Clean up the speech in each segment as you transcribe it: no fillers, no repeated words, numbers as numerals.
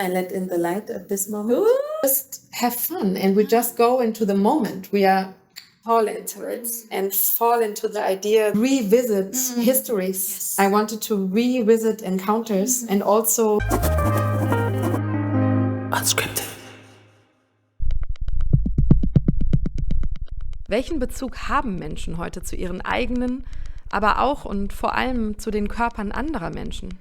I let in the light at this moment. Just have fun, and we just go into the moment. We are fall into it and fall into the idea, revisit histories. Yes. I wanted to revisit encounters and also Unscripted. Welchen Bezug haben Menschen heute zu ihren eigenen, aber auch und vor allem zu den Körpern anderer Menschen?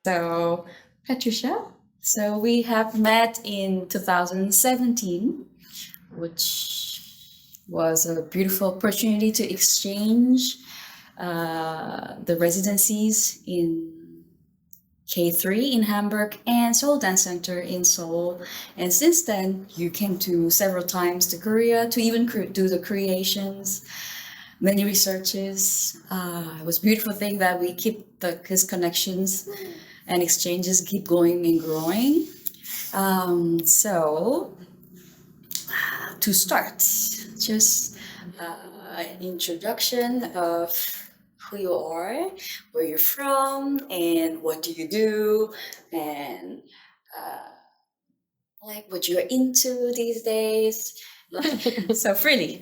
So, Patricia, so we have met in 2017, which was a beautiful opportunity to exchange the residencies in K3 in Hamburg and Seoul Dance Center in Seoul. And since then, you came to several times to Korea to even do the creations, many researches. It was a beautiful thing that we keep his connections and exchanges keep going and growing. So to start, just an introduction of who you are, where you're from, and what do you do, and like what you're into these days. So freely.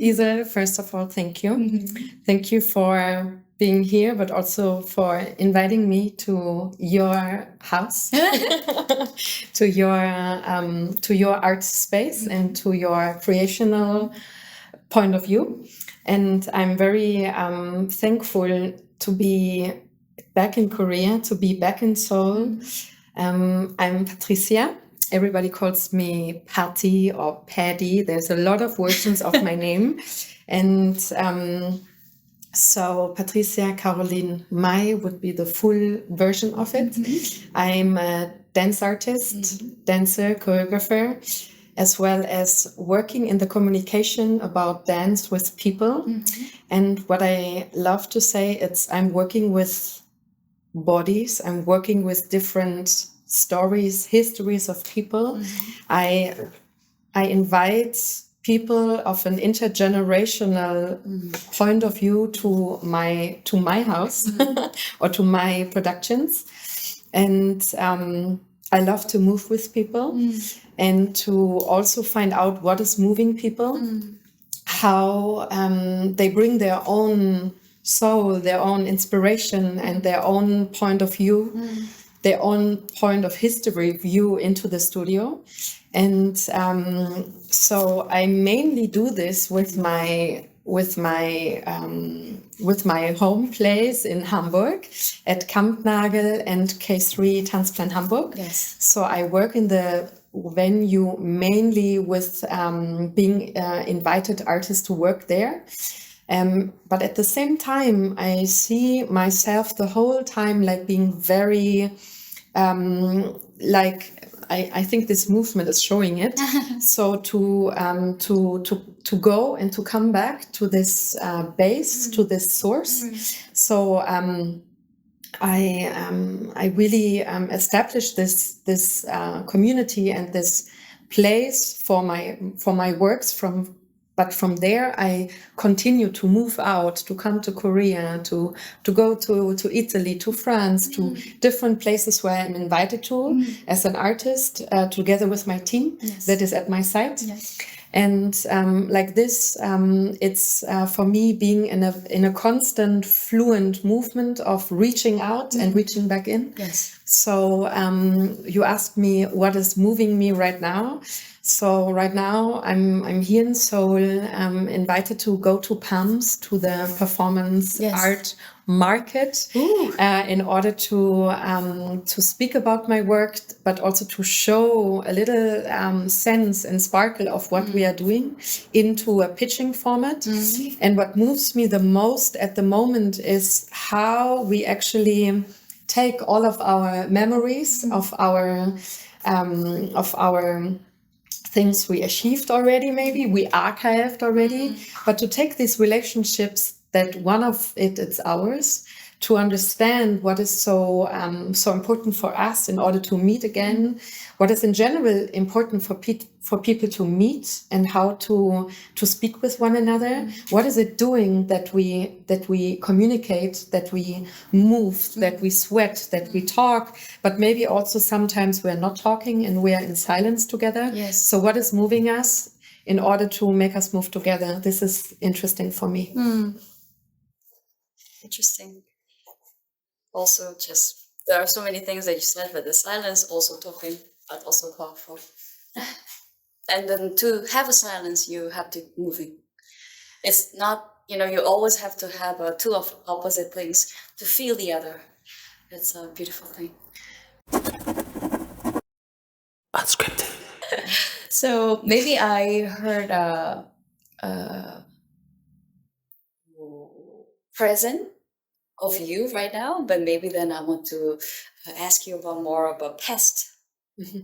Isel, first of all, thank you. Thank you for being here, but also for inviting me to your house, to your art space, and to your creational point of view. And I'm very thankful to be back in Korea, to be back in Seoul. I'm Patricia. Everybody calls me Patty or Paddy. There's a lot of versions of my name. And so Patricia Carolin Mai would be the full version of it. I'm a dance artist, dancer, choreographer, as well as working in the communication about dance with people. And what I love to say, I'm working with bodies. I'm working with different stories, histories of people. I invite people of an intergenerational point of view to my house or to my productions. And I love to move with people and to also find out what is moving people, how they bring their own soul, their own inspiration and their own point of view, their own point of history view into the studio. And so I mainly do this with my home place in Hamburg at Kampnagel and K3 Tanzplan Hamburg. Yes. So I work in the venue mainly with being invited artists to work there. But at the same time, I see myself the whole time like being very I think this movement is showing it. So to go and to come back to this base, to this source. So I really established this community and this place for my works But from there, I continue to move out, to come to Korea, to go to Italy, to France, to different places where I'm invited to as an artist, together with my team that is at my site. Yes. And like this, it's for me being in a constant, fluent movement of reaching out and reaching back in. Yes. So you asked me what is moving me right now. So right now I'm here in Seoul, invited to go to PAMS, to the performance art market, in order to speak about my work, but also to show a little sense and sparkle of what we are doing into a pitching format. And what moves me the most at the moment is how we actually take all of our memories of our things we achieved already, maybe we archived already, but to take these relationships that one of it's ours, to understand what is so important for us in order to meet again, what is in general important for people to meet, and how to speak with one another. What is it doing that we communicate, that we move, that we sweat, that we talk, but maybe also sometimes we're not talking and we're in silence together. Yes. So what is moving us in order to make us move together? This is interesting for me. Interesting. Also, just there are so many things that you said, but the silence also talking, but also powerful. And then to have a silence, you have to moving. It's not, you always have to have two of opposite things to feel the other. It's a beautiful thing. Unscripted. So maybe I heard present of you right now, but maybe then I want to ask you more about past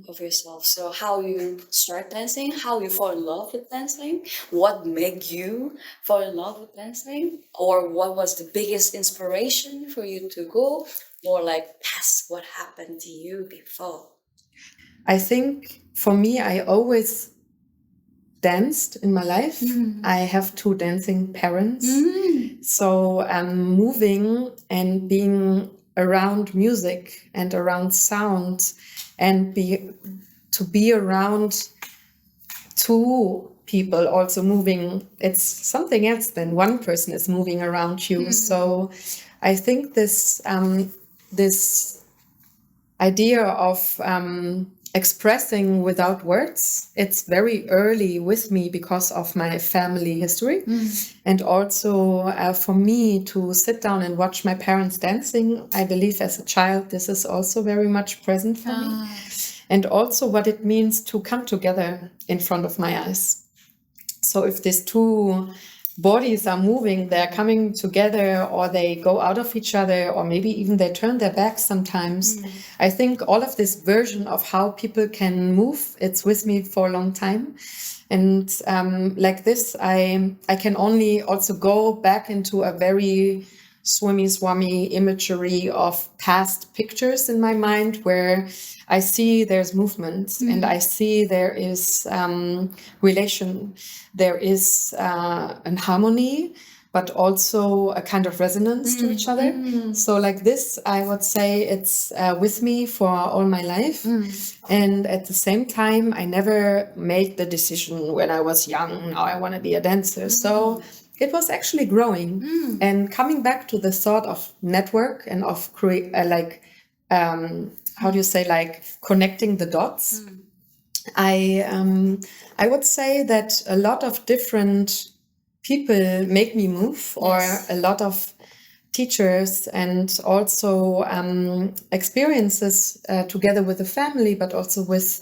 of yourself. So how you start dancing, how you fall in love with dancing, what made you fall in love with dancing, or what was the biggest inspiration for you to go, or like past what happened to you before? I think for me, I always danced in my life. I have two dancing parents. So moving and being around music and around sound and to be around two people also moving, it's something else than one person is moving around you. So I think this idea of expressing without words, it's very early with me because of my family history. And also for me to sit down and watch my parents dancing, I believe as a child, this is also very much present for me. And also what it means to come together in front of my eyes. So if these two bodies are moving, they're coming together, or they go out of each other, or maybe even they turn their backs sometimes. I think all of this version of how people can move, it's with me for a long time. And like this, I can only also go back into a very swimmy imagery of past pictures in my mind where I see there's movement and I see there is relation, there is an harmony, but also a kind of resonance to each other. So like this, I would say it's with me for all my life. And at the same time, I never made the decision when I was young, now I want to be a dancer. So it was actually growing and coming back to the thought of network and of how do you say, like connecting the dots. I would say that a lot of different people make me move, or a lot of teachers and also experiences together with the family, but also with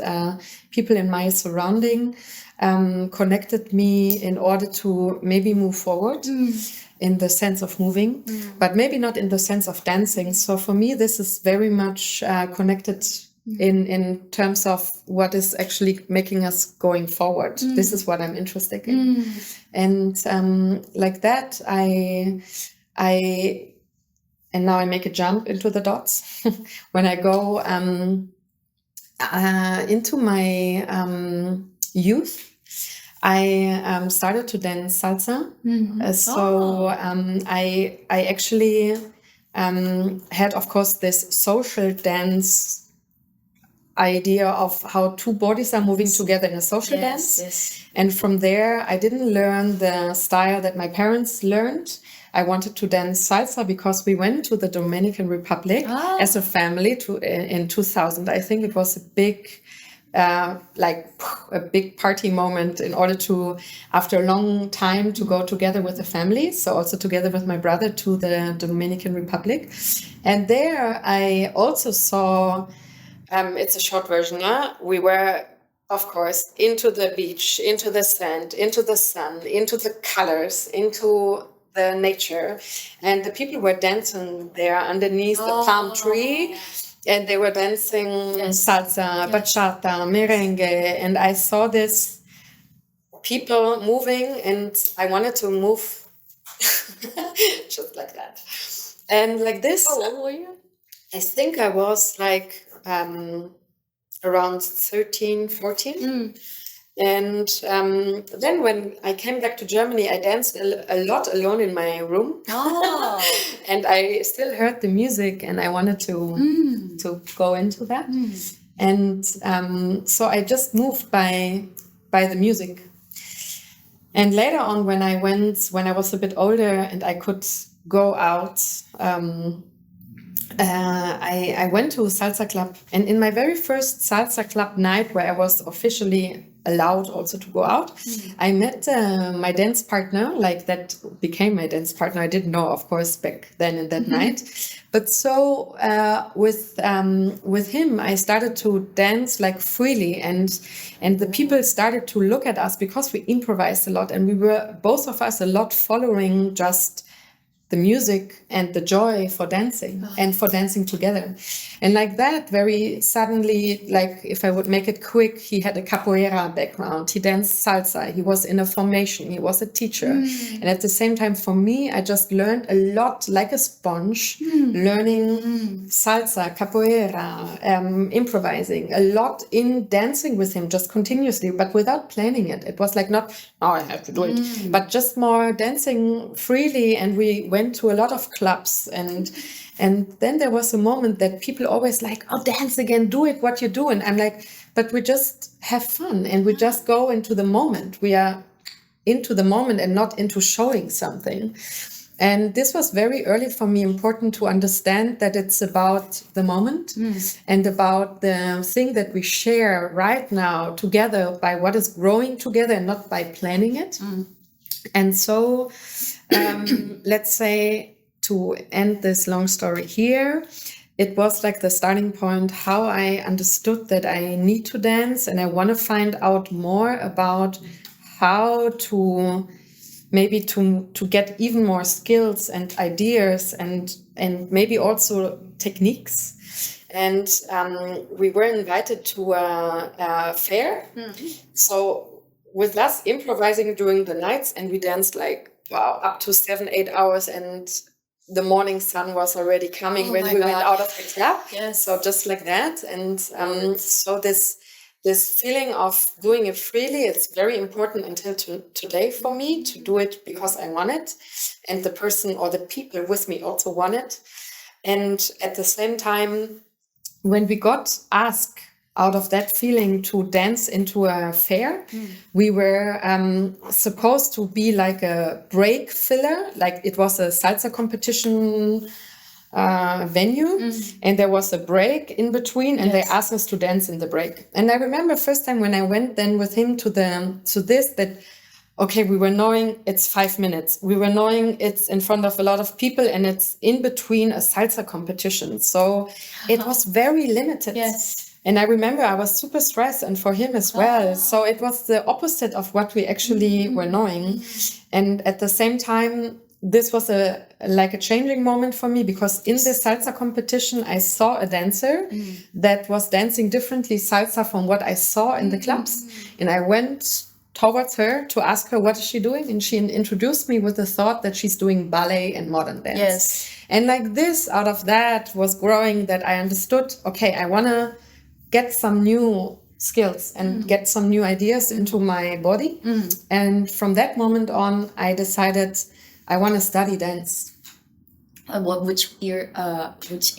people in my surrounding, connected me in order to maybe move forward in the sense of moving, but maybe not in the sense of dancing. So for me, this is very much connected in terms of what is actually making us going forward. This is what I'm interested in. And like that, and now I make a jump into the dots. When I go into my youth, I started to dance salsa. I actually had, of course, this social dance idea of how two bodies are moving together in a social dance. And from there, I didn't learn the style that my parents learned. I wanted to dance salsa because we went to the Dominican Republic as a family in 2000. I think it was a big party moment in order to, after a long time, to go together with the family. So also together with my brother to the Dominican Republic. And there I also saw, it's a short version, we were, of course, into the beach, into the sand, into the sun, into the colors, into the nature. And the people were dancing there underneath the palm tree. And they were dancing salsa, bachata, merengue. And I saw this people moving and I wanted to move just like that. And like this. How old were you? I think I was like around 13, 14. And then when I came back to Germany, I danced a lot alone in my room. And I still heard the music and I wanted to go into that. And so I just moved by the music. And later on, when I was a bit older and I could go out, I went to a salsa club. And in my very first salsa club night, where I was officially allowed also to go out, I met my dance partner, like that became my dance partner. I didn't know, of course, back then in that night. But so with him, I started to dance like freely, and the people started to look at us because we improvised a lot, and we were both of us a lot following just the music and the joy for dancing and for dancing together. And like that, very suddenly, like if I would make it quick, he had a capoeira background. He danced salsa. He was in a formation. He was a teacher. And at the same time, for me, I just learned a lot like a sponge, learning salsa, capoeira, improvising a lot in dancing with him just continuously, but without planning it. It was like not, oh, I have to do it, but just more dancing freely. And we went to a lot of clubs, and then there was a moment that people always like, oh, dance again, do it, what you do. And I'm like, but we just have fun and we just go into the moment. We are into the moment and not into showing something. And this was very early for me important to understand that it's about the moment and about the thing that we share right now together by what is growing together and not by planning it. And so, let's say, to end this long story here, it was like the starting point, how I understood that I need to dance and I want to find out more about how to maybe to get even more skills and ideas and maybe also techniques. And we were invited to a fair. So with us improvising during the nights, and we danced like, wow, up to 7-8 hours, and the morning sun was already coming when we went out of the club. Yes. So just like that. And so this feeling of doing it freely, it's very important until today for me to do it because I want it. And the person or the people with me also want it. And at the same time, when we got asked out of that feeling to dance into a fair, we were supposed to be like a break filler, like it was a salsa competition venue, and there was a break in between, and they asked us to dance in the break. And I remember first time when I went then with him to this, that okay, we were knowing it's 5 minutes. We were knowing it's in front of a lot of people and it's in between a salsa competition. So it was very limited. Yes. And I remember I was super stressed, and for him as well. So it was the opposite of what we actually were knowing. And at the same time, this was a changing moment for me, because in this salsa competition, I saw a dancer that was dancing differently salsa from what I saw in the clubs. And I went towards her to ask her, what is she doing? And she introduced me with the thought that she's doing ballet and modern dance. Yes. And like this, out of that was growing that I understood, okay, I want to get some new skills and get some new ideas into my body. And from that moment on, I decided I want to study dance. Which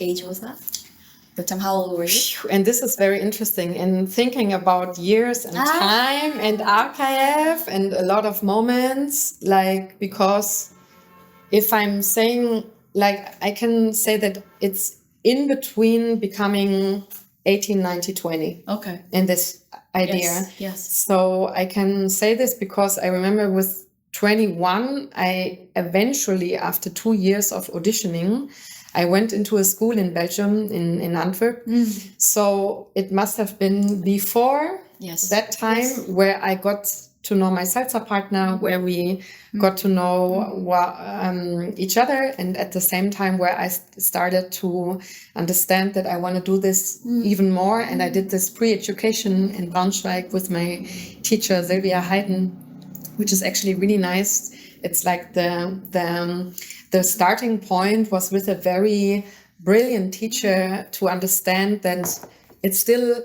age was that? The time, how old were you? And this is very interesting in thinking about years and time and archive and a lot of moments, like, because if I'm saying, like, I can say that it's in between becoming 18, 90, 20 Okay. in this idea. Yes. So I can say this because I remember with 21, I eventually, after 2 years of auditioning, I went into a school in Belgium, in Antwerp. So it must have been before that time where I got to know my salsa partner, where we got to know each other, and at the same time where I started to understand that I want to do this even more. And I did this pre-education in Braunschweig with my teacher, Sylvia Hayden, which is actually really nice. It's like the starting point was with a very brilliant teacher to understand that it's still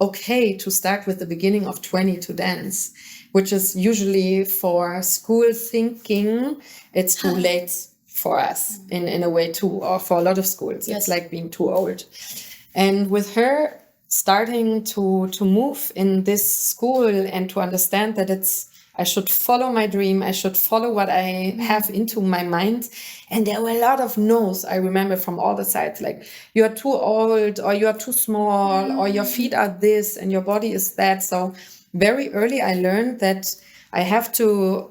okay to start with the beginning of 20 to dance, which is usually for school thinking, it's too late for us in a way too, or for a lot of schools. It's like being too old. And with her starting to move in this school and to understand that I should follow my dream, I should follow what I have into my mind. And there were a lot of no's, I remember, from all the sides, like, you are too old, or you are too small, or your feet are this and your body is that. So very early I learned that I have to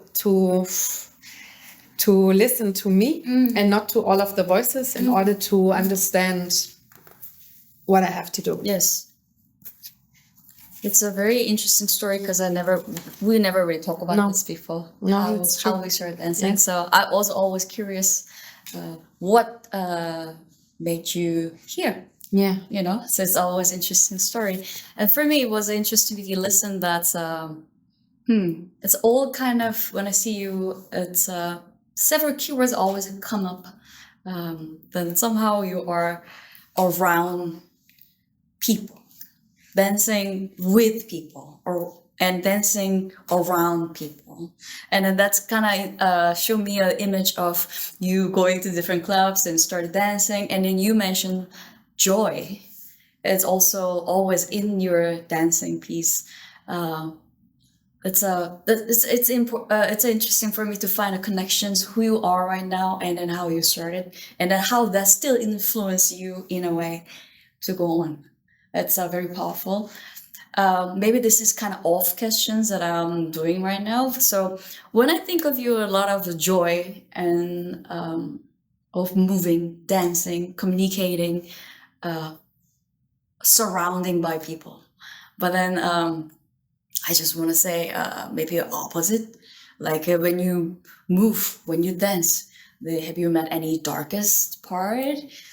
listen to me and not to all of the voices in order to understand what I have to do. Yes. It's a very interesting story because we never really talk about this before. No, it's true. How we started dancing. So I was always curious, what made you here? Yeah. You know, so it's always an interesting story. And for me, it was interesting to listen that, it's all kind of, when I see you, it's several keywords always come up. Then somehow you are around people, dancing with people, and dancing around people. And then that's kind of show me an image of you going to different clubs and started dancing. And then you mentioned joy. It's also always in your dancing piece. It's interesting for me to find a connections who you are right now and then how you started and then how that still influenced you in a way to go on. It's very powerful. Maybe this is kind of off questions that I'm doing right now. So when I think of you, a lot of the joy and of moving, dancing, communicating, surrounding by people. But then I just want to say maybe opposite. Like when you move, when you dance, have you met any darkest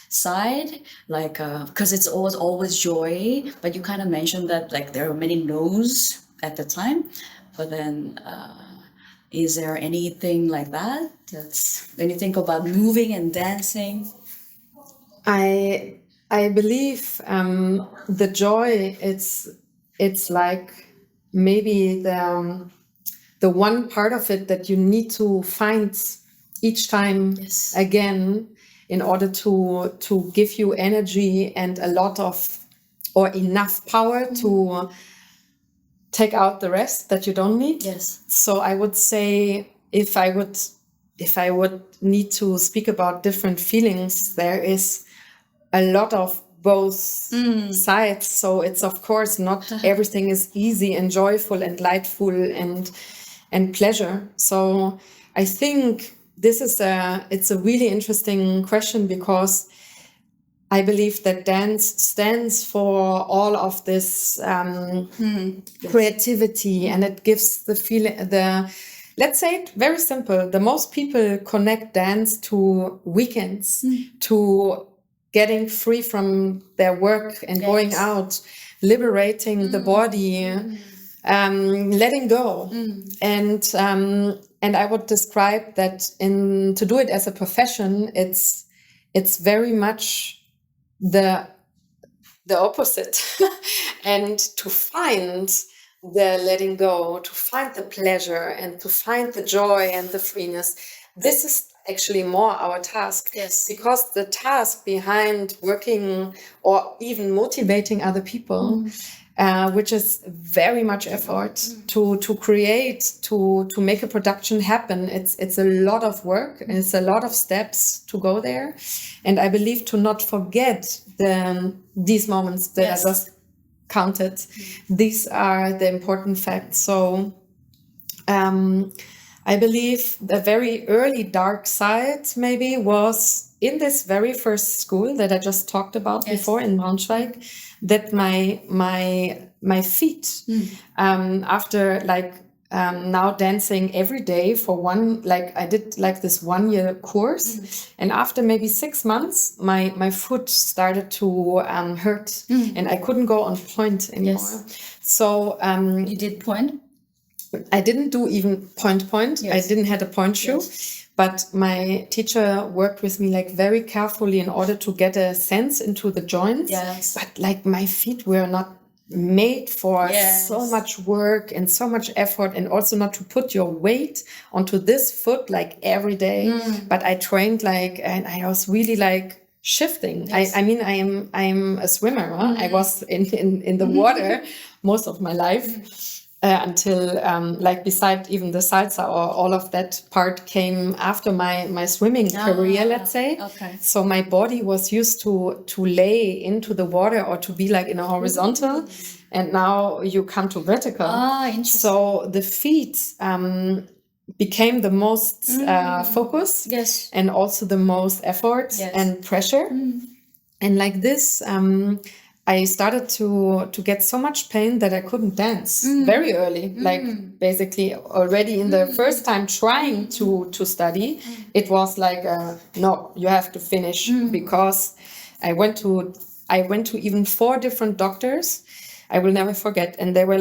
side? Like, because it's always joy, but you kind of mentioned that like there are many no's at the time. But then is there anything like that? That's when you think about moving and dancing? I believe the joy, it's like maybe the one part of it that you need to find each time again in order to give you energy and a lot of or enough power to take out the rest that you don't need. Yes. So I would say if I would need to speak about different feelings, there is a lot of both sides. So it's of course not everything is easy and joyful and lightful and pleasure. So I think it's a really interesting question because I believe that dance stands for all of this creativity, and it gives the feeling, let's say it very simple. The most people connect dance to weekends, to getting free from their work and going out, liberating the body, letting go. And I would describe that to do it as a profession, it's very much the opposite. And to find the letting go, to find the pleasure and to find the joy and the freeness, this is actually more our task. Yes. Because the task behind working or even motivating other people which is very much effort to create, to make a production happen. It's a lot of work and it's a lot of steps to go there. And I believe to not forget these moments that I just counted. These are the important facts. So I believe the very early dark side maybe was in this very first school that I just talked about before in Braunschweig, that my feet, after now dancing every day for I did this 1 year course, and after maybe 6 months, my foot started to hurt, and I couldn't go on point anymore. So you did point? I didn't do even point. I didn't have a point shoe, but my teacher worked with me very carefully in order to get a sense into the joints. But my feet were not made for so much work and so much effort, and also not to put your weight onto this foot every day. But I trained and I was really shifting. I mean, I am a swimmer. I was in the water most of my life. Until beside even the salsa or all of that part came after my swimming career, let's say. Okay. So my body was used to lay into the water or to be in a horizontal, and now you come to vertical. Interesting. So the feet became the most focus, and also the most effort and pressure. And this, I started to get so much pain that I couldn't dance very early. Basically already in the first time trying to study, it was no, you have to finish, because I went to even 4 different doctors. I will never forget. And they were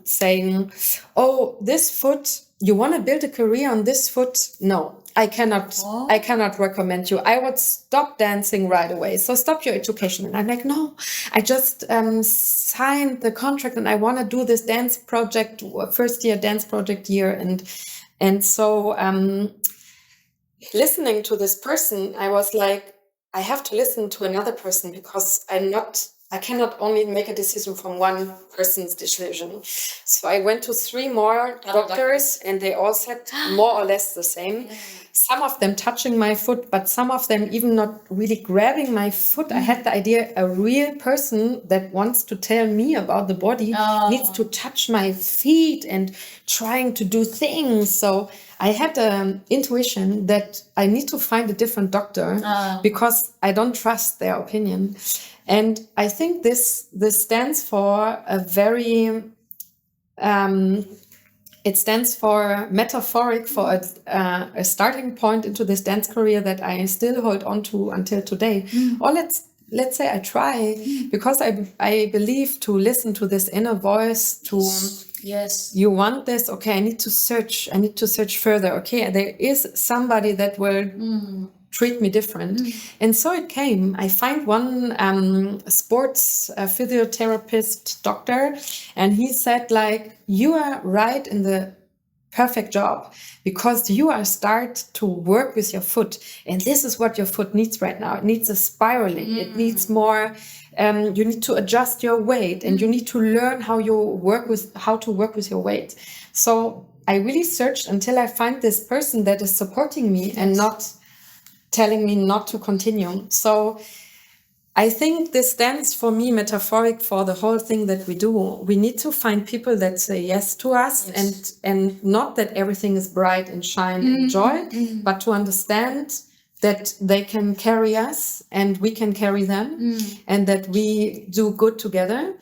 saying, oh, this foot, you want to build a career on this foot? No, I cannot recommend you. I would stop dancing right away. So stop your education. And I'm no, I just signed the contract and I want to do this dance project, first year dance project year. And so listening to this person, I was I have to listen to another person, because I cannot only make a decision from one person's decision. So I went to 3 more doctors, and they all said more or less the same. Some of them touching my foot, but some of them even not really grabbing my foot. I had the idea a real person that wants to tell me about the body needs to touch my feet and trying to do things. So I had an intuition that I need to find a different doctor because I don't trust their opinion. And I think this stands for a very, it stands for metaphoric for a starting point into this dance career that I still hold on to until today. Or let's say I try, because I believe to listen to this inner voice, to you want this, okay, I need to search further. Okay, there is somebody that will treat me different. And so it came. I find one sports physiotherapist doctor, and he said you are right in the perfect job, because you are start to work with your foot, and this is what your foot needs right now. It needs a spiraling. It needs more. You need to adjust your weight, and you need to learn how to work with your weight. So I really searched until I find this person that is supporting me and not telling me not to continue. So I think this stands for me metaphoric for the whole thing that we do. We need to find people that say yes to us, and not that everything is bright and shine and joy, but to understand that they can carry us and we can carry them, and that we do good together.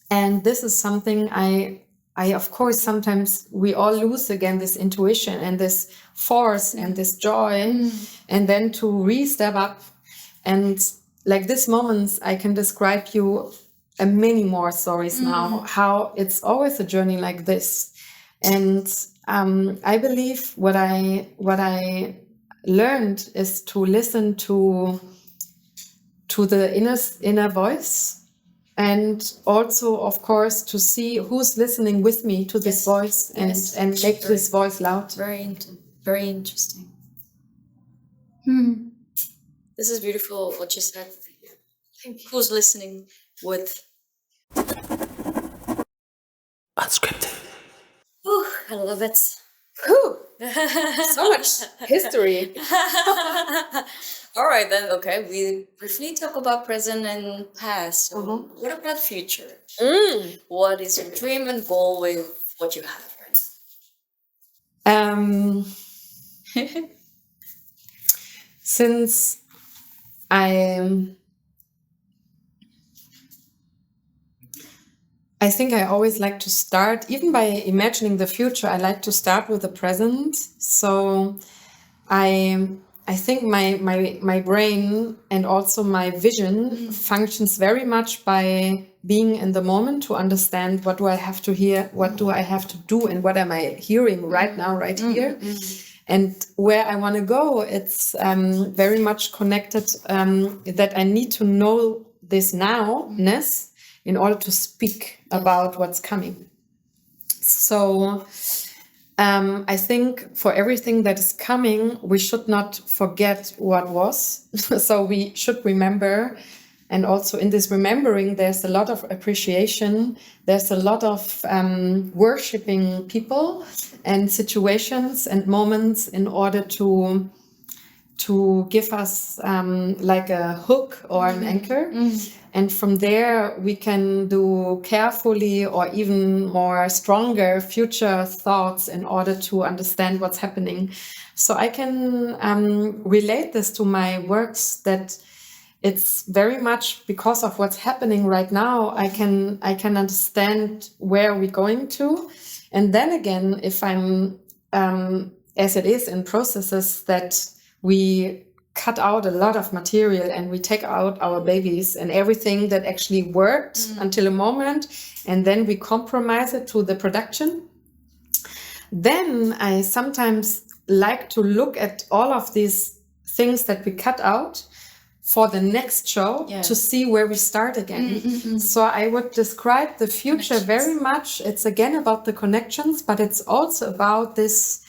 And this is something I of course, sometimes we all lose again this intuition and this force and this joy, and then to re-step up. And this moments, I can describe you many more stories now, how it's always a journey like this. And I believe what I learned is to listen to the inner voice. And also, of course, to see who's listening with me to this voice and make this voice loud. Very interesting. This is beautiful what you said. Who's listening with Unscripted. Ooh, I love it. Whew, so much history. All right, then. Okay, we briefly talk about present and past. So what about future? What is your dream and goal with what you have right now? Since I think I always like to start, even by imagining the future, I like to start with the present. So I think my brain and also my vision functions very much by being in the moment to understand what do I have to hear, what do I have to do, and what am I hearing right now, right here. And where I want to go, it's very much connected that I need to know this nowness in order to speak about what's coming. So I think for everything that is coming, we should not forget what was. So we should remember. And also in this remembering, there's a lot of appreciation. There's a lot of worshipping people and situations and moments in order to give us like a hook or an anchor. And from there, we can do carefully or even more stronger future thoughts in order to understand what's happening. So I can relate this to my works, that it's very much because of what's happening right now. I can understand where we're going to. And then again, if I'm, as it is in processes, that we cut out a lot of material and we take out our babies and everything that actually worked until a moment, and then we compromise it to the production. Then I sometimes like to look at all of these things that we cut out for the next show to see where we start again. So I would describe the future very much. It's again about the connections, but it's also about this,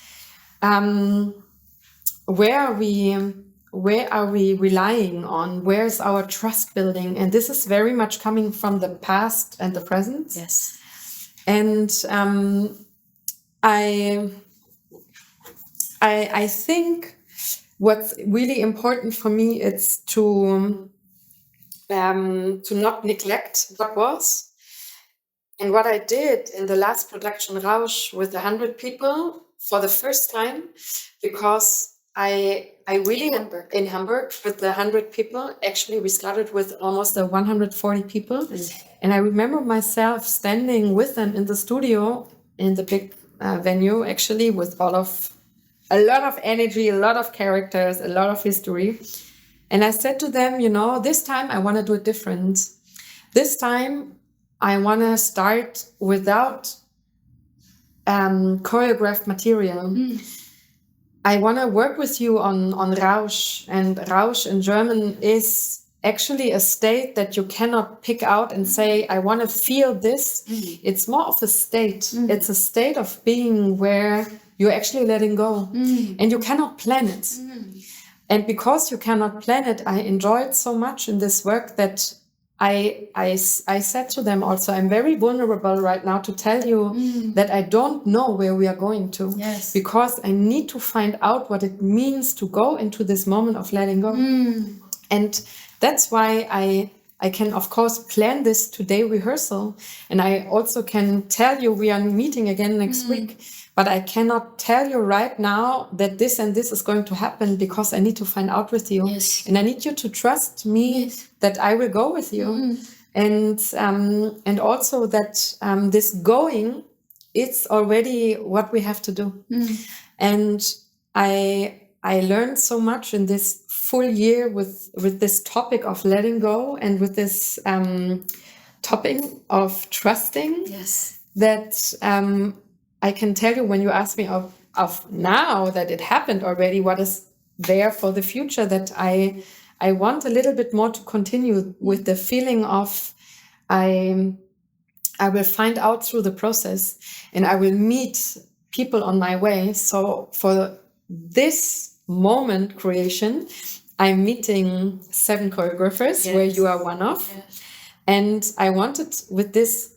where are we relying on? Where's our trust building? And this is very much coming from the past and the present. Yes. And I think what's really important for me is to not neglect what was. And what I did in the last production, Rausch, with 100 people for the first time, because I really in Hamburg with the 100 people. Actually, we started with almost 140 people, and I remember myself standing with them in the studio in the big venue, actually, with a lot of energy, a lot of characters, a lot of history. And I said to them, this time I want to do it different. This time I want to start without choreographed material. I want to work with you on Rausch, and Rausch in German is actually a state that you cannot pick out and say, I want to feel this. It's more of a state. It's a state of being where you're actually letting go, and you cannot plan it. And because you cannot plan it, I enjoyed so much in this work that I said to them also, I'm very vulnerable right now to tell you that I don't know where we are going to. Yes. Because I need to find out what it means to go into this moment of letting go. And that's why I can, of course, plan this today rehearsal. And I also can tell you we are meeting again next week. But I cannot tell you right now that this and this is going to happen, because I need to find out with you. Yes. And I need you to trust me that I will go with you. And also that this going, it's already what we have to do. And I learned so much in this full year with this topic of letting go and with this topic of trusting. Yes. That I can tell you, when you ask me of now that it happened already, what is there for the future, that I want a little bit more to continue with the feeling of I will find out through the process, and I will meet people on my way. So for this moment creation, I'm meeting 7 choreographers, where you are one of. And I wanted with this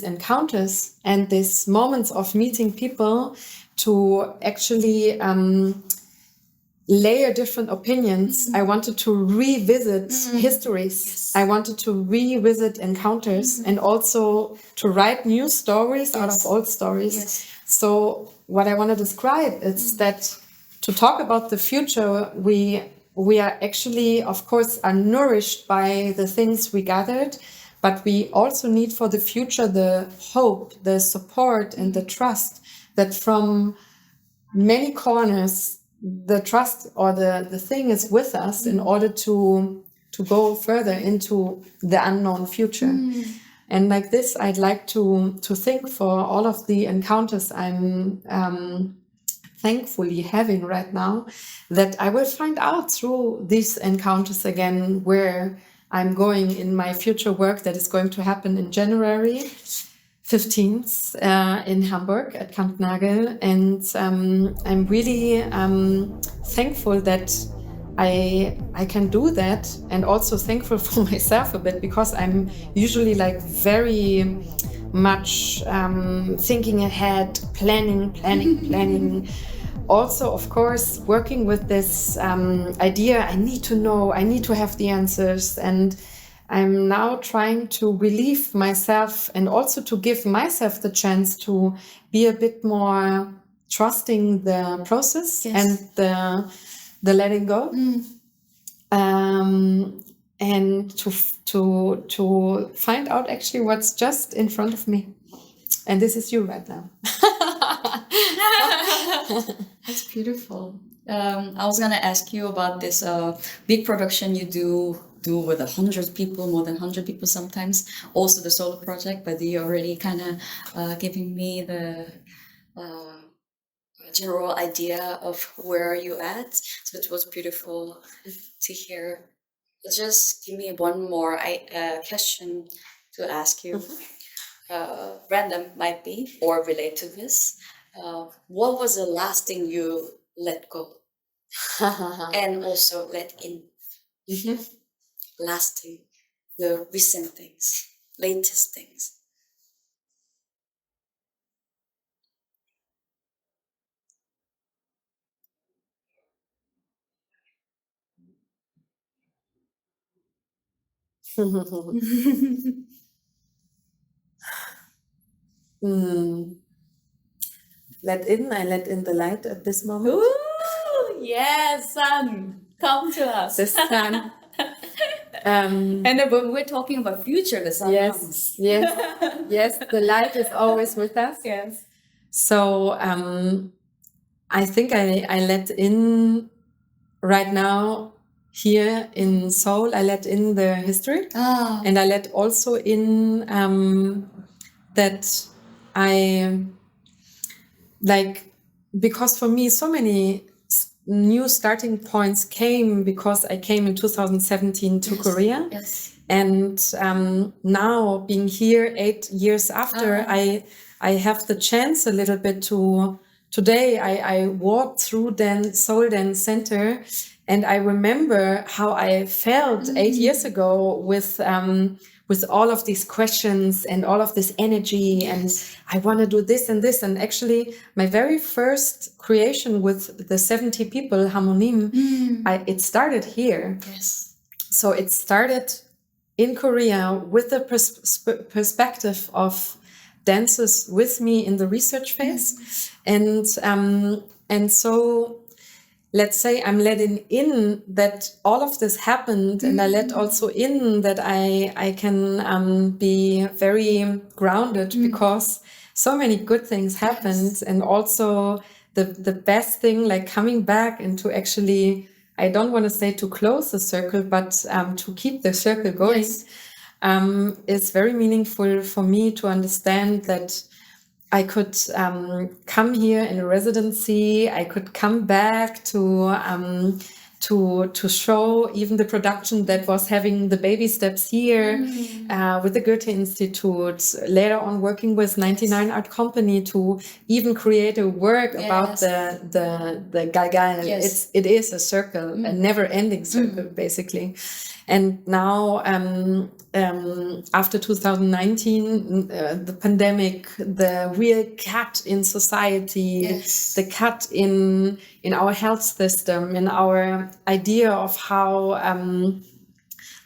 encounters and these moments of meeting people to actually layer different opinions. I wanted to revisit histories. Yes. I wanted to revisit encounters and also to write new stories out of old stories. Yes. So what I want to describe is that to talk about the future, we are actually, of course, are nourished by the things we gathered, but we also need for the future the hope, the support, and the trust that from many corners, the trust or the thing is with us in order to go further into the unknown future. And like this, I'd like to think for all of the encounters I'm thankfully having right now, that I will find out through these encounters again where I'm going in my future work that is going to happen in January 15th in Hamburg at Kampnagel. And I'm really thankful that I can do that, and also thankful for myself a bit, because I'm usually like very much thinking ahead, planning. Also, of course, working with this idea, I need to know, I need to have the answers. And I'm now trying to relieve myself and also to give myself the chance to be a bit more trusting the process and the letting go. And to find out actually what's just in front of me. And this is you right now. That's beautiful. I was gonna ask you about this big production you do with 100 people, more than 100 people sometimes. Also the solo project, but you already kind of giving me the general idea of where you at. So it was beautiful to hear. Just give me one more question to ask you. Random might be, or relate to this. What was the last thing you let go and also let in? Last thing, the recent things, latest things. I let in the light at this moment. Ooh, yes, sun, come to us. The sun. And then when we're talking about future, the sun comes. Yes, the light is always with us. Yes. So I think I let in right now here in Seoul, I let in the history. And I let also in that I like, because for me so many new starting points came because I came in 2017 to Korea. Yes. And now being here 8 years after, I have the chance a little bit to, today I walked through Seoul Dance Center, and I remember how I felt 8 years ago with all of these questions and all of this energy, and I want to do this and this. And actually, my very first creation with the 70 people, Harmonim, it started here. Yes. So it started in Korea with the perspective of dancers with me in the research phase. And so let's say I'm letting in that all of this happened, and I let also in that I can be very grounded because so many good things happened. And also the best thing, like coming back and to actually, I don't want to say to close the circle, but to keep the circle going, is very meaningful for me to understand that I could come here in a residency. I could come back to show even the production that was having the baby steps here with the Goethe Institute. Later on, working with 99 Art Company to even create a work about the Galgal. Yes. It is a circle, a never-ending circle, basically. And now, after 2019, the pandemic, the real cut in society, Yes. the cut in our health system, in our idea of how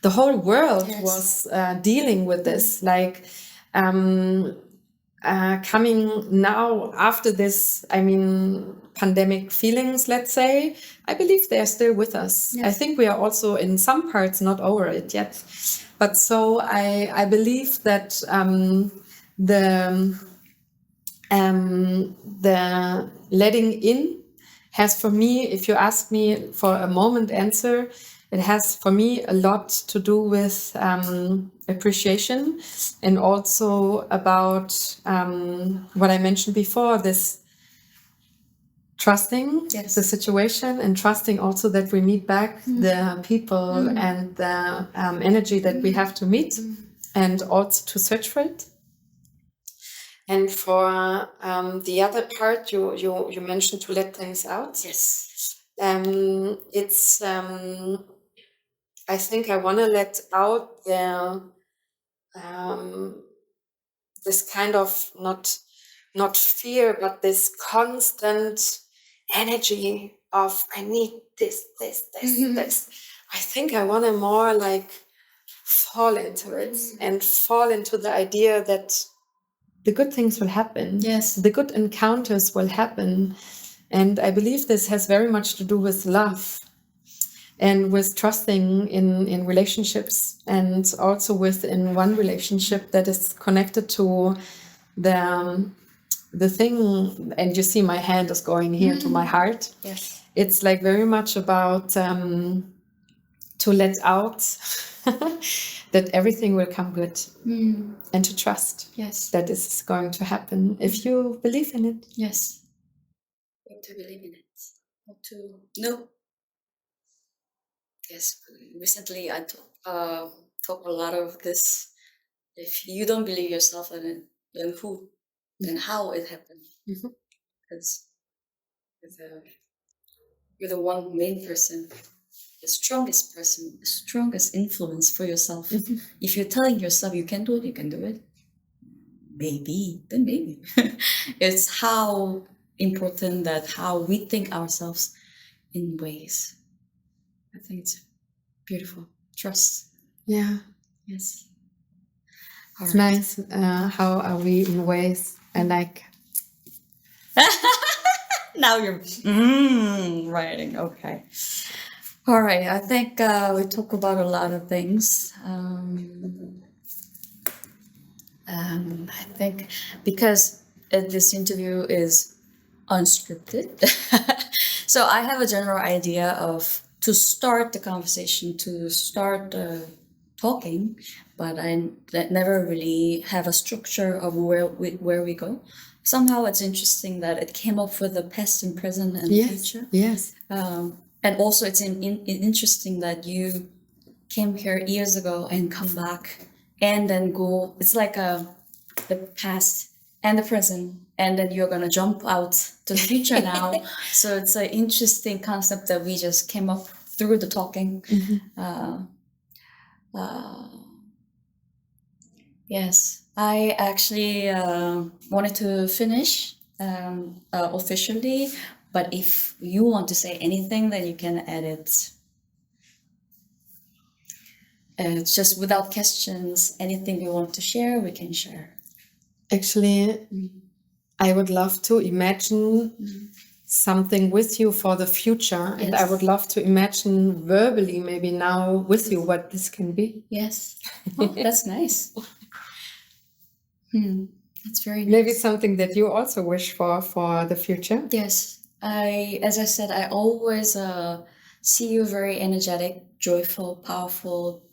the whole world Yes. was dealing with this, like coming now after this, I mean, pandemic feelings, let's say, I believe they're still with us. Yes. I think we are also in some parts not over it yet. But so I believe that the letting in has, for me, if you ask me for a moment answer, it has for me a lot to do with appreciation, and also about what I mentioned before, this trusting Yes. the situation, and trusting also that we meet back the people and the energy that we have to meet, and also to search for it. And for the other part, you mentioned to let things out. Yes. It's I think I want to let out this kind of not fear, but this constant energy of I need this, this. I think I want to more like fall into it and fall into the idea that the good things will happen. Yes. The good encounters will happen. And I believe this has very much to do with love and with trusting in relationships, and also within one relationship that is connected to the thing. And you see my hand is going here to my heart. Yes. It's like very much about to let out that everything will come good, and to trust Yes. that this is going to happen if you believe in it. Yes. To believe in it. Or to know. Yes. Recently, I talk a lot of this. If you don't believe yourself in it, then who? Then how it happened? Because you're the one main person, the strongest influence for yourself. If you're telling yourself you can do it, you can do it. Maybe, then maybe. It's how important that how we think ourselves in ways. I think it's beautiful. Trust. Yeah, Yes. it's nice. How are we in ways? And like, Now you're writing. Okay. All right. I think we talk about a lot of things. I think because this interview is unscripted, so I have a general idea of to start the conversation, to start talking, but I never really have a structure of where we go. Somehow it's interesting that it came up with the past and present and future. Yes. And also it's interesting that you came here years ago and come back and then go. It's like the past and the present, and then you're gonna jump out to the future now. So it's an interesting concept that we just came up through the talking. Yes, I actually wanted to finish officially, but if you want to say anything, then you can add it. It's just without questions. Anything you want to share, we can share. Actually, I would love to imagine something with you for the future. And I would love to imagine verbally, maybe now with you, what this can be. Yes. Oh, that's nice. That's very nice. Maybe something that you also wish for the future. Yes. As I said, I always see you very energetic, joyful, powerful.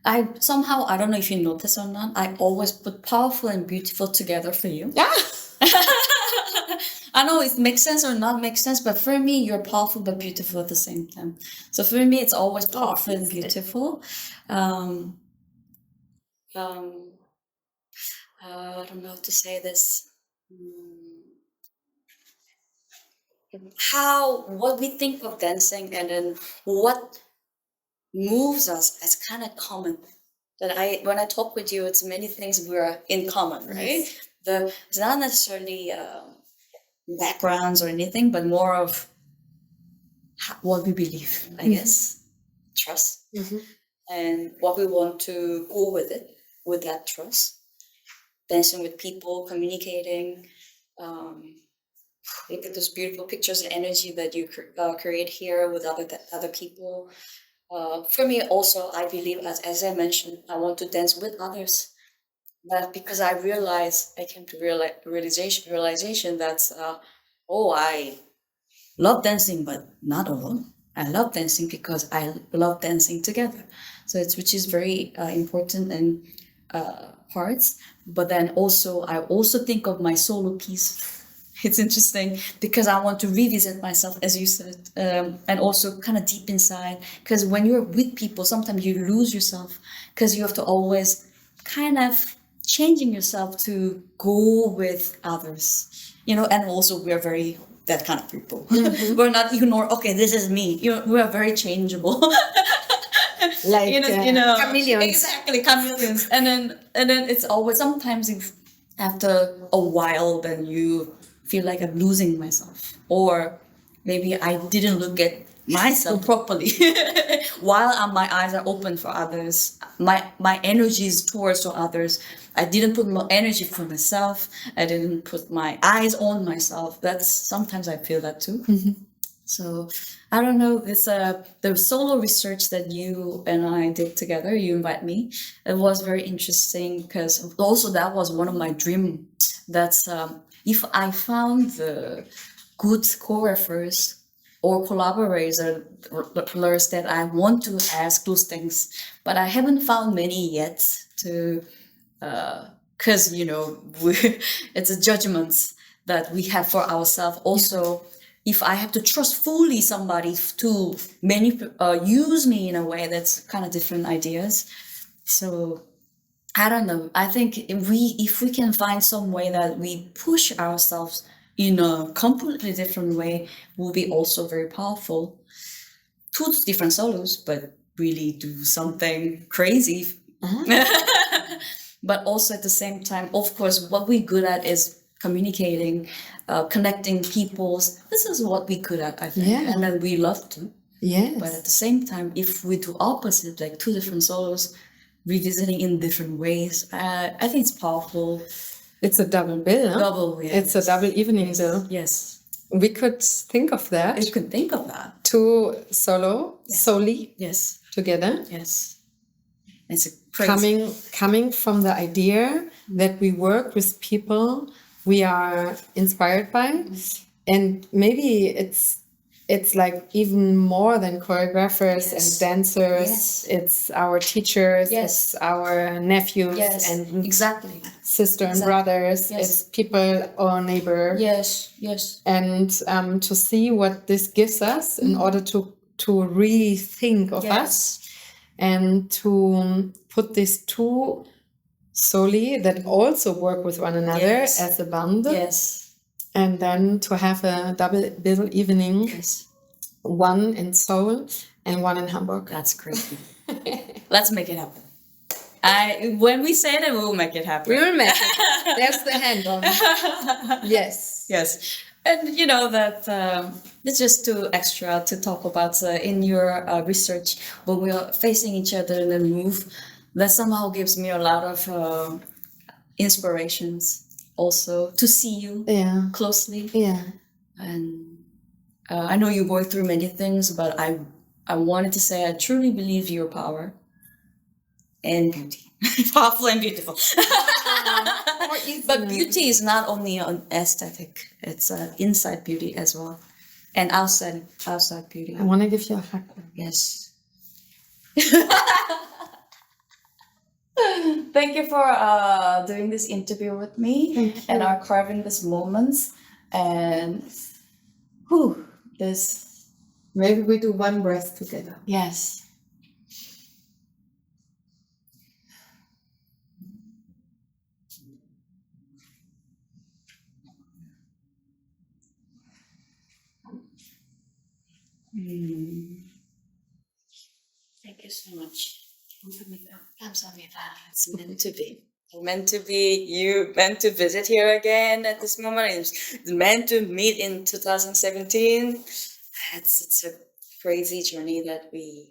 I don't know if you notice or not, I always put powerful and beautiful together for you. Yeah. I know it makes sense or not make sense, but for me, you're powerful but beautiful at the same time. So for me, it's always powerful and beautiful. I don't know how to say this. What we think of dancing, and then what moves us as kind of common. That when I talk with you, it's many things we're in common, right? Yes. It's not necessarily backgrounds or anything, but more of what we believe, I guess, trust, and what we want to go with it, with that trust. Dancing with people, communicating. Look at those beautiful pictures and energy that you create here with other people. For me, also, I believe, as I mentioned, I want to dance with others. That because I came to realization that I love dancing, but not alone. I love dancing because I love dancing together. So which is very important and parts. But then also, I also think of my solo piece. It's interesting because I want to revisit myself, as you said, and also kind of deep inside. Because when you're with people, sometimes you lose yourself because you have to always kind of changing yourself to go with others, and also we're very that kind of people. We're not ignore, okay, this is me. We are very changeable. Like chameleons. Exactly, chameleons. And then it's always sometimes after a while, then you feel like I'm losing myself, or maybe I didn't look at myself properly. While my eyes are open for others, my energy is towards others. I didn't put more energy for myself. I didn't put my eyes on myself. That's sometimes I feel that too. So I don't know, this the solo research that you and I did together, you invite me, it was very interesting because also that was one of my dream. That's if I found the good choreographers or collaborators that I want to ask those things, but I haven't found many yet to because it's a judgment that we have for ourselves. Also, if I have to trust fully somebody to use me in a way, that's kind of different ideas. So I don't know. I think if we can find some way that we push ourselves in a completely different way, will be also very powerful. Two different solos, but really do something crazy. But also at the same time, of course, what we're good at is communicating, connecting peoples. This is what we're good at, I think, and then we love to. Yes. But at the same time, if we do opposite, like two different solos, revisiting in different ways, I think it's powerful. It's a double bill, huh? Double, yes. It's a double evening bill. Yes. We could think of that. You could think of that. Two soli Yes. together. Yes. It's a crazy. Coming from the idea that we work with people we are inspired by, and maybe it's like even more than choreographers and dancers. Yes. It's our teachers. Yes. It's our nephews and exactly sister and brothers. Yes. It's people or neighbor. Yes. And to see what this gives us in order to rethink of us, and to put these two soli that also work with one another as a band. Yes. And then to have a double bill evening, one in Seoul and one in Hamburg. That's crazy. Let's make it happen. When we say that, we will make it happen. We will make it. There's the handle. Yes. And that it's just too extra to talk about in your research when we are facing each other in the move. That somehow gives me a lot of inspirations also to see you closely. Yeah. And I know you're going through many things, but I wanted to say I truly believe your power and beauty. Powerful and beautiful. But beauty is not only an aesthetic, it's an inside beauty as well. And outside beauty. I want to give you a hug. Yes. Thank you for doing this interview with me and are carving these moments. And this. Maybe we do one breath together. Yes. Thank you. so much. 감사합니다. It's meant to be. Meant to be. You meant to visit here again at this moment. It's meant to meet in 2017. It's a crazy journey that we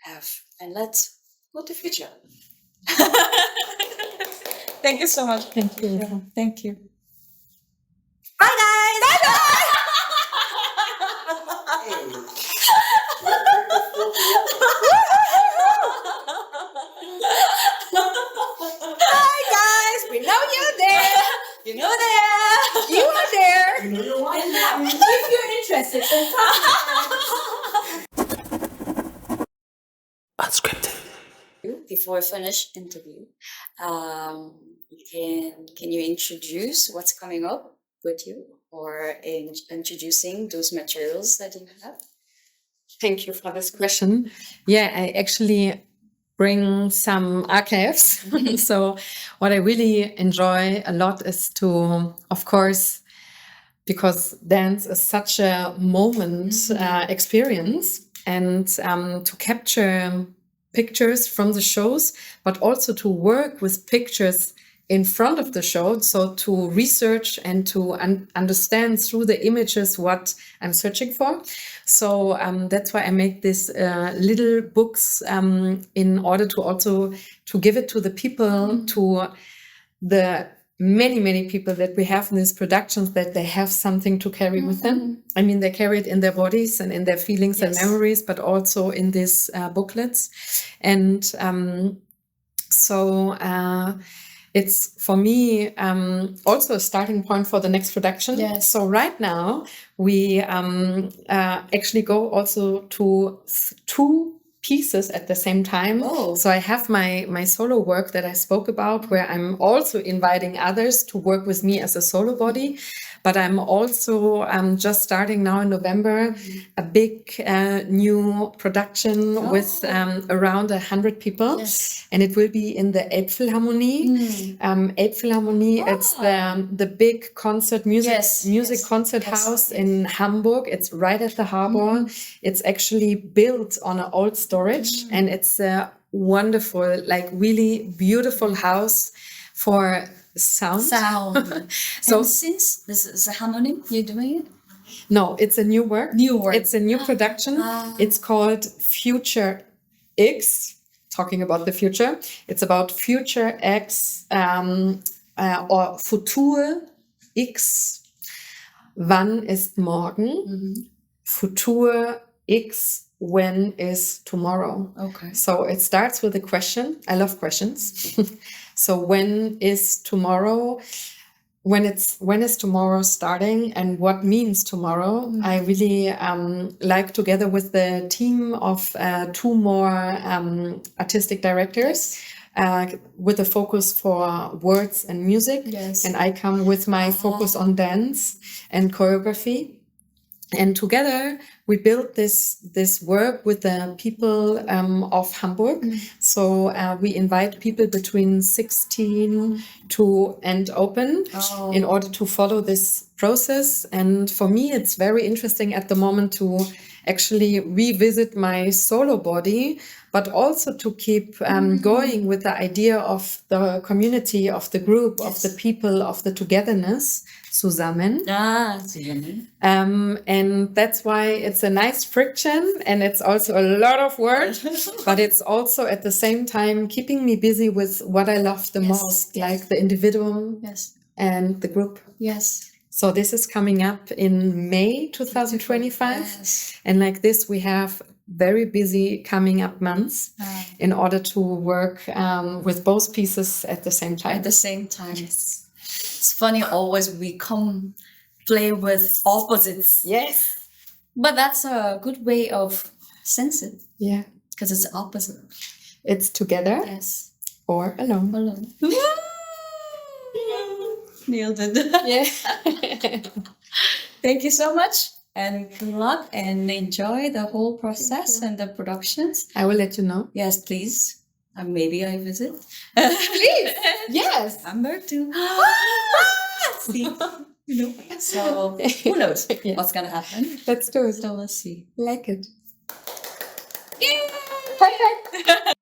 have. And let's go to the future. Thank you so much. Thank you. Thank you. Bye, guys. Bye, Hi, guys. We know you're there. You know there. You are there. You know your wife. And if you're interested, then Unscripted. before we finish interview, can you introduce what's coming up with you, or introducing those materials that you have? Thank you for this question. Yeah, I actually bring some archives. So what I really enjoy a lot is to, of course, because dance is such a moment experience, and to capture pictures from the shows, but also to work with pictures in front of the show. So to research and to understand through the images what I'm searching for. So that's why I make these little books in order to also to give it to the people, to the many people that we have in these productions, that they have something to carry with them. I mean, they carry it in their bodies and in their feelings and memories, but also in these booklets. And it's for me also a starting point for the next production. Yes. So right now we actually go also to two pieces at the same time. Oh. So I have my solo work that I spoke about, where I'm also inviting others to work with me as a solo body. But I'm also just starting now in November a big new production with around 100 people. Yes. And it will be in the Elbphilharmonie. Elbphilharmonie, it's the big concert music concert house in Hamburg. It's right at the harbor. It's actually built on an old storage, and it's a wonderful, like really beautiful house for sound. So since this is a harmony, you're doing it? No, it's a new work. It's a new production. It's called Future X. Talking about the future. It's about Future X or Futur X. Wann ist morgen? Futur X. When is tomorrow? Okay. So it starts with a question. I love questions. So when is tomorrow? When is tomorrow starting, and what means tomorrow? I really like, together with the team of two more artistic directors, with a focus for words and music. Yes. And I come with my focus on dance and choreography. And together we built this work with the people of Hamburg. So we invite people between 16 to and open in order to follow this process. And for me, it's very interesting at the moment to actually revisit my solo body, but also to keep going with the idea of the community, of the group, of the people, of the togetherness, zusammen. Zusammen. And that's why it's a nice friction, and it's also a lot of work, but it's also at the same time keeping me busy with what I love the most, like the individual and the group. Yes. So this is coming up in May 2025. Yes. And like this, we have very busy coming up months in order to work with both pieces at the same time. At the same time. Yes. It's funny, always we come play with opposites. Yes. But that's a good way of sensing. Yeah. Because it's opposite. It's together Yes. or alone. Alone. Nailed it. Yeah. Thank you so much, and good luck, and enjoy the whole process and the productions. I will let you know. Yes, please. Maybe I visit. Please. Yes. Hamburg too. See, So who knows what's gonna happen? Let's do it. So let's see. Like it. Perfect.